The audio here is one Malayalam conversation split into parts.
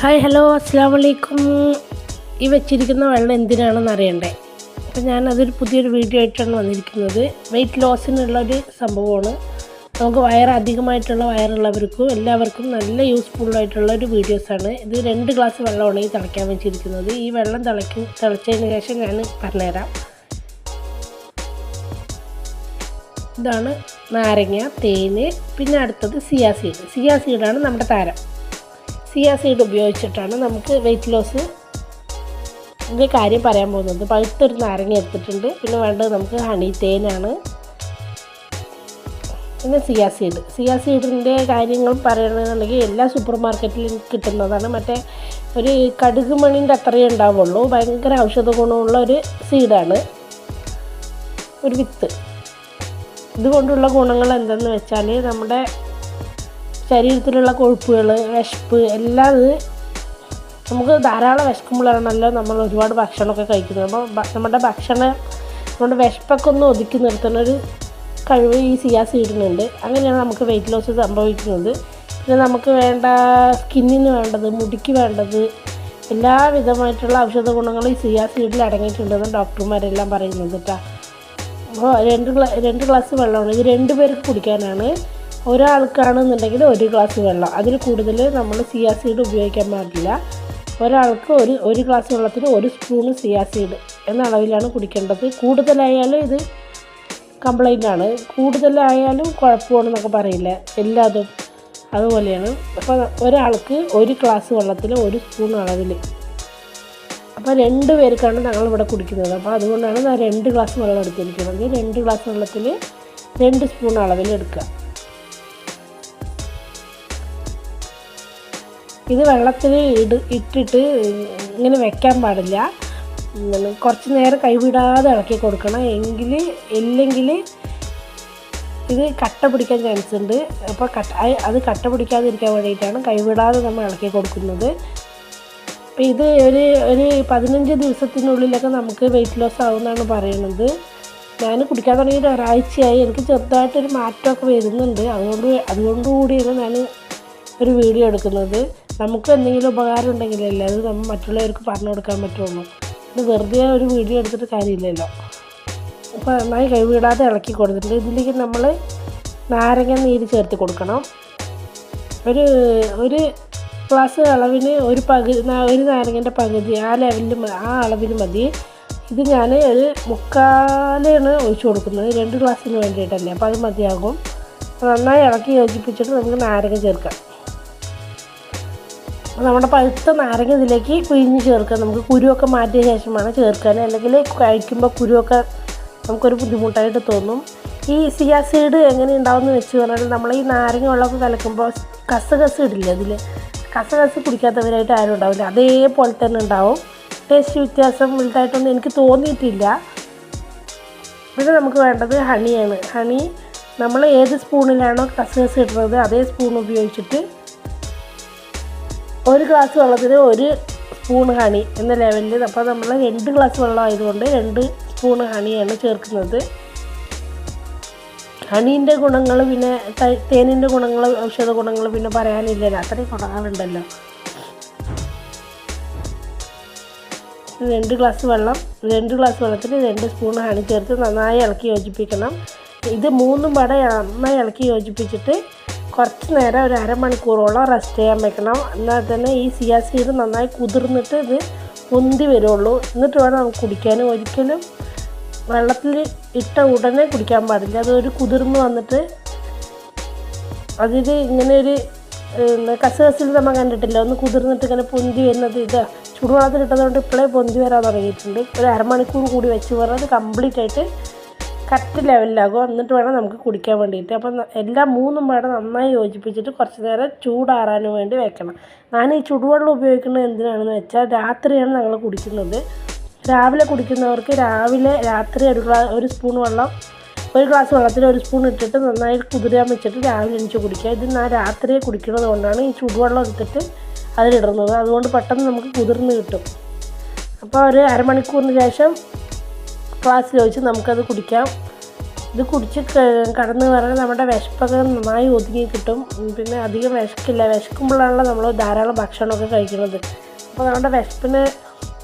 ഹായ് ഹലോ അസ്സലാമു അലൈക്കും. ഈ വെച്ചിരിക്കുന്ന വെള്ളം എന്തിനാണെന്ന് അറിയണ്ടേ? അപ്പോൾ ഞാനതൊരു പുതിയൊരു വീഡിയോ ആയിട്ടാണ് വന്നിരിക്കുന്നത്. വെയിറ്റ് ലോസിനുള്ളൊരു സംഭവമാണ്. നമുക്ക് അധികമായിട്ടുള്ള വയറുള്ളവർക്കും എല്ലാവർക്കും നല്ല യൂസ്ഫുള്ളായിട്ടുള്ളൊരു വീഡിയോസാണ്. ഇത് 2 ഗ്ലാസ് വെള്ളമാണ് ഈ തിളയ്ക്കാൻ വെച്ചിരിക്കുന്നത്. ഈ വെള്ളം തിളച്ചതിന് ശേഷം ഞാൻ പറഞ്ഞുതരാം. ഇതാണ് നാരങ്ങ, തേന്, പിന്നെ അടുത്തത് സിയാ സീഡാണ് നമ്മുടെ താരം. സിയാ സീഡ് ഉപയോഗിച്ചിട്ടാണ് നമുക്ക് വെയിറ്റ് ലോസ് കാര്യം പറയാൻ പോകുന്നത്. പഴുത്തൊരു നാരങ്ങ എടുത്തിട്ടുണ്ട്. പിന്നെ വേണ്ടത് നമുക്ക് ഹണി തേനാണ്, പിന്നെ സിയാ സീഡിൻ്റെ കാര്യങ്ങൾ പറയുകയാണെന്നുണ്ടെങ്കിൽ എല്ലാ സൂപ്പർ മാർക്കറ്റിലും കിട്ടുന്നതാണ്. മറ്റേ ഒരു കടുക് മണിൻ്റെ അത്രയേ ഉണ്ടാവുള്ളൂ. ഭയങ്കര ഔഷധ ഗുണമുള്ള ഒരു സീഡാണ്, ഒരു വിത്ത്. ഇതുകൊണ്ടുള്ള ഗുണങ്ങൾ എന്തെന്ന് വെച്ചാൽ നമ്മുടെ ശരീരത്തിലുള്ള കൊഴുപ്പുകൾ, വിശപ്പ് എല്ലാം നമുക്ക് ധാരാളം വിശക്കുമ്പോഴാണല്ലോ നമ്മൾ ഒരുപാട് ഭക്ഷണമൊക്കെ കഴിക്കുന്നത്. അപ്പോൾ നമ്മുടെ വിശപ്പൊക്കെ ഒന്ന് ഒതുക്കി നിർത്തുന്നൊരു കഴിവ് ഈ സിയാ സീഡിനുണ്ട്. അങ്ങനെയാണ് നമുക്ക് വെയിറ്റ് ലോസ് സംഭവിക്കുന്നത്. പിന്നെ നമുക്ക് വേണ്ട സ്കിന്നിന് വേണ്ടത്, മുടിക്ക് വേണ്ടത് എല്ലാവിധമായിട്ടുള്ള ഔഷധ ഗുണങ്ങൾ ഈ സിയാ സീഡിൽ അടങ്ങിയിട്ടുണ്ടെന്ന് ഡോക്ടർമാരെല്ലാം പറയുന്നത് കേട്ടോ. അപ്പോൾ 2 ഗ്ലാസ് വെള്ളമാണ്. ഇത് 2 പേർക്ക് കുടിക്കാനാണ്. ഒരാൾക്കാണെന്നുണ്ടെങ്കിൽ 1 ഗ്ലാസ് വെള്ളം, അതിൽ കൂടുതൽ നമ്മൾ സിയാ സീഡ് ഉപയോഗിക്കാൻ പാടില്ല. ഒരാൾക്ക് ഒരു ഗ്ലാസ് വെള്ളത്തിന് 1 സ്പൂണ് സിയാ സീഡ് എന്ന അളവിലാണ് കുടിക്കേണ്ടത്. കൂടുതലായാലും ഇത് കംപ്ലൈൻ്റ് ആണ്, കൂടുതലായാലും കുഴപ്പമാണെന്നൊക്കെ പറയില്ല, എല്ലാതും അതുപോലെയാണ്. അപ്പോൾ ഒരാൾക്ക് 1 ഗ്ലാസ് വെള്ളത്തിൽ 1 സ്പൂൺ അളവിൽ. അപ്പോൾ 2 പേർക്കാണ് ഞങ്ങളിവിടെ കുടിക്കുന്നത്. അപ്പോൾ അതുകൊണ്ടാണ് ഞാൻ 2 ഗ്ലാസ് വെള്ളം എടുത്തിരിക്കുന്നത്. 2 ഗ്ലാസ് വെള്ളത്തിൽ 2 സ്പൂൺ അളവിൽ എടുക്കുക. ഇത് വെള്ളത്തിൽ ഇട്ടിട്ട് ഇങ്ങനെ വെക്കാൻ പാടില്ല. കുറച്ച് നേരം കൈവിടാതെ ഇളക്കി കൊടുക്കണം. ഇല്ലെങ്കിൽ ഇത് കട്ട പിടിക്കാൻ ചാൻസ് ഉണ്ട്. അപ്പോൾ അത് കട്ട പിടിക്കാതിരിക്കാൻ വേണ്ടിയിട്ടാണ് കൈവിടാതെ നമ്മൾ ഇളക്കി കൊടുക്കുന്നത്. അപ്പോൾ ഇത് ഒരു 15 ദിവസത്തിനുള്ളിലൊക്കെ നമുക്ക് വെയിറ്റ് ലോസ് ആവുമെന്നാണ് പറയുന്നത്. ഞാൻ കുടിക്കാൻ തുടങ്ങിയിട്ട് ഒരാഴ്ചയായി. എനിക്ക് ചെറുതായിട്ടൊരു മാറ്റമൊക്കെ വരുന്നുണ്ട്. അതുകൊണ്ടുകൂടിയാണ് ഞാൻ ഒരു വീഡിയോ എടുക്കുന്നത്. നമുക്ക് എന്തെങ്കിലും ഉപകാരം ഉണ്ടെങ്കിലല്ലേ അത് നമ്മൾ മറ്റുള്ളവർക്ക് പറഞ്ഞു കൊടുക്കാൻ പറ്റുള്ളൂ. ഇത് വെറുതെ ഒരു വീഡിയോ എടുത്തിട്ട് കാര്യമില്ലല്ലോ. അപ്പോൾ നന്നായി കൈവിടാതെ ഇളക്കി കൊടുത്തിട്ടുണ്ട്. ഇതിലേക്ക് നമ്മൾ നാരങ്ങ നീര് ചേർത്ത് കൊടുക്കണം. ഒരു ഗ്ലാസ് അളവിന് ഒരു നാരങ്ങൻ്റെ പകുതി ആ അളവിൽ മതി. ഇത് ഞാൻ ഒരു 3/4 ഒഴിച്ചു കൊടുക്കുന്നത്, 2 ഗ്ലാസ്സിന് വേണ്ടിയിട്ടല്ലേ. അപ്പോൾ അത് മതിയാകും. നന്നായി ഇളക്കി യോജിപ്പിച്ചിട്ട് നമുക്ക് നാരങ്ങ ചേർക്കാം. നമ്മുടെ പഴുത്ത നാരങ്ങ ഇതിലേക്ക് പിഴിഞ്ഞ് ചേർക്കാം. നമുക്ക് കുരുവൊക്കെ മാറ്റിയ ശേഷമാണ് ചേർക്കാൻ, അല്ലെങ്കിൽ കഴിക്കുമ്പോൾ കുരുവൊക്കെ നമുക്കൊരു ബുദ്ധിമുട്ടായിട്ട് തോന്നും. ഈ സിയാ സീഡ് എങ്ങനെ ഉണ്ടാവുമെന്ന് വെച്ച് പറഞ്ഞാൽ നമ്മൾ ഈ നാരങ്ങ വെള്ളമൊക്കെ കലക്കുമ്പോൾ കസകസ് ഇടില്ല, അതിൽ കസകസ് കുടിക്കാത്തവരായിട്ട് ആരും ഉണ്ടാവില്ല. അതേപോലെ തന്നെ ഉണ്ടാവും. ടേസ്റ്റ് വ്യത്യാസം വലുതായിട്ടൊന്നും എനിക്ക് തോന്നിയിട്ടില്ല. പിന്നെ നമുക്ക് വേണ്ടത് ഹണിയാണ്. ഹണി നമ്മൾ ഏത് സ്പൂണിലാണോ കസകസ് ഇടുന്നത് അതേ സ്പൂൺ ഉപയോഗിച്ചിട്ട് 1 ഗ്ലാസ് വെള്ളത്തിന് 1 സ്പൂൺ ഹണി എന്ന ലെവലിൽ. അപ്പോൾ നമ്മൾ 2 ഗ്ലാസ് വെള്ളം ആയതുകൊണ്ട് 2 സ്പൂൺ ഹണിയാണ് ചേർക്കുന്നത്. ഹണീൻ്റെ ഗുണങ്ങൾ, പിന്നെ തേനിൻ്റെ ഗുണങ്ങൾ, ഔഷധ ഗുണങ്ങൾ പിന്നെ പറയാനില്ലല്ലോ, അത്രയും ഗുണങ്ങളുണ്ടല്ലോ. 2 ഗ്ലാസ് വെള്ളത്തിൽ 2 സ്പൂൺ ഹണി ചേർത്ത് നന്നായി ഇളക്കി യോജിപ്പിക്കണം. ഇത് 3 പാടെ നന്നായി ഇളക്കി യോജിപ്പിച്ചിട്ട് കുറച്ച് നേരം ഒരു അരമണിക്കൂറോളം റെസ്റ്റ് ചെയ്യാൻ വെക്കണം. എന്നാൽ തന്നെ ഈ സിയാ സീഡ് നന്നായി കുതിർന്നിട്ട് ഇത് പൊന്തി വരുള്ളൂ. എന്നിട്ട് വേണം നമുക്ക് കുടിക്കാൻ. ഒരിക്കലും വെള്ളത്തിൽ ഇട്ട ഉടനെ കുടിക്കാൻ പാടില്ല. അതൊരു കുതിർന്ന് വന്നിട്ട് അതിൽ ഇങ്ങനെ ഒരു കസകസിൽ നമ്മൾ കണ്ടിട്ടില്ല, ഒന്ന് കുതിർന്നിട്ട് ഇങ്ങനെ പൊന്തി വരുന്നത്. ഇത് ചൂടുവെള്ളത്തിലിട്ടതുകൊണ്ട് ഇപ്പോഴേ പൊന്തി വരാൻ തുടങ്ങിയിട്ടുണ്ട്. ഒരു അരമണിക്കൂർ കൂടി വെച്ച് പറഞ്ഞാൽ അത് കംപ്ലീറ്റ് ആയിട്ട് കറക്റ്റ് ലെവലിലാകും. എന്നിട്ട് വേണം നമുക്ക് കുടിക്കാൻ വേണ്ടിയിട്ട്. അപ്പം എല്ലാം 3 പാടെ നന്നായി യോജിപ്പിച്ചിട്ട് കുറച്ച് നേരം ചൂടാറാൻ വേണ്ടി വെക്കണം. ഞാൻ ഈ ചൂടുവെള്ളം ഉപയോഗിക്കുന്നത് എന്തിനാണെന്ന് വെച്ചാൽ രാത്രിയാണ് ഞങ്ങൾ കുടിക്കുന്നത്. രാവിലെ കുടിക്കുന്നവർക്ക് രാത്രി 1 സ്പൂൺ വെള്ളം, 1 ഗ്ലാസ് വെള്ളത്തിൽ 1 സ്പൂൺ ഇട്ടിട്ട് നന്നായി കുതിരാൻ വെച്ചിട്ട് രാവിലെ എണീച്ച് കുടിക്കുക. ഇത് ഞാൻ രാത്രിയെ കുടിക്കുന്നത് കൊണ്ടാണ് ഈ ചൂടുവെള്ളം എടുത്തിട്ട് അതിലിടുന്നത്. അതുകൊണ്ട് പെട്ടെന്ന് നമുക്ക് കുതിർന്ന് കിട്ടും. അപ്പോൾ ഒരു അരമണിക്കൂറിന് ശേഷം ഗ്ലാസ്സിൽ ഒഴിച്ച് നമുക്കത് കുടിക്കാം. ഇത് കുടിച്ച് കടന്ന് പറഞ്ഞാൽ നമ്മുടെ വിശപ്പൊക്കെ നന്നായി ഒതുങ്ങി കിട്ടും. പിന്നെ അധികം വിശക്കില്ല. വിശക്കുമ്പോഴാണല്ലോ നമ്മൾ ധാരാളം ഭക്ഷണമൊക്കെ കഴിക്കുന്നത്. അപ്പോൾ നമ്മുടെ വിശപ്പിന്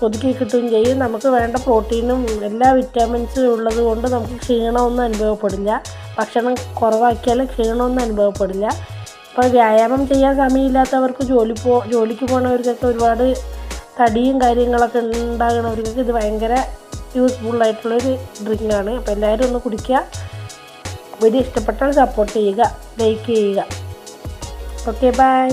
ഒതുക്കി കിട്ടുകയും ചെയ്യും. നമുക്ക് വേണ്ട പ്രോട്ടീനും എല്ലാ വിറ്റാമിൻസും ഉള്ളത് കൊണ്ട് നമുക്ക് ക്ഷീണമൊന്നും അനുഭവപ്പെടില്ല. ഭക്ഷണം കുറവാക്കിയാലും ക്ഷീണമൊന്നും അനുഭവപ്പെടില്ല. അപ്പോൾ വ്യായാമം ചെയ്യാൻ സമയമില്ലാത്തവർക്ക് ജോലിക്ക് പോകുന്നവർക്കൊക്കെ ഒരുപാട് തടിയും കാര്യങ്ങളൊക്കെ ഉണ്ടാകുന്നവർക്കൊക്കെ ഇത് ഭയങ്കര യൂസ്ഫുള്ളായിട്ടുള്ളൊരു ഡ്രിങ്കാണ്. അപ്പോൾ എല്ലാവരും ഒന്ന് കുടിക്കുക. വീഡിയോ ഇഷ്ടപ്പെട്ടാൽ സപ്പോർട്ട് ചെയ്യുക, ലൈക്ക് ചെയ്യുക. Okay, by.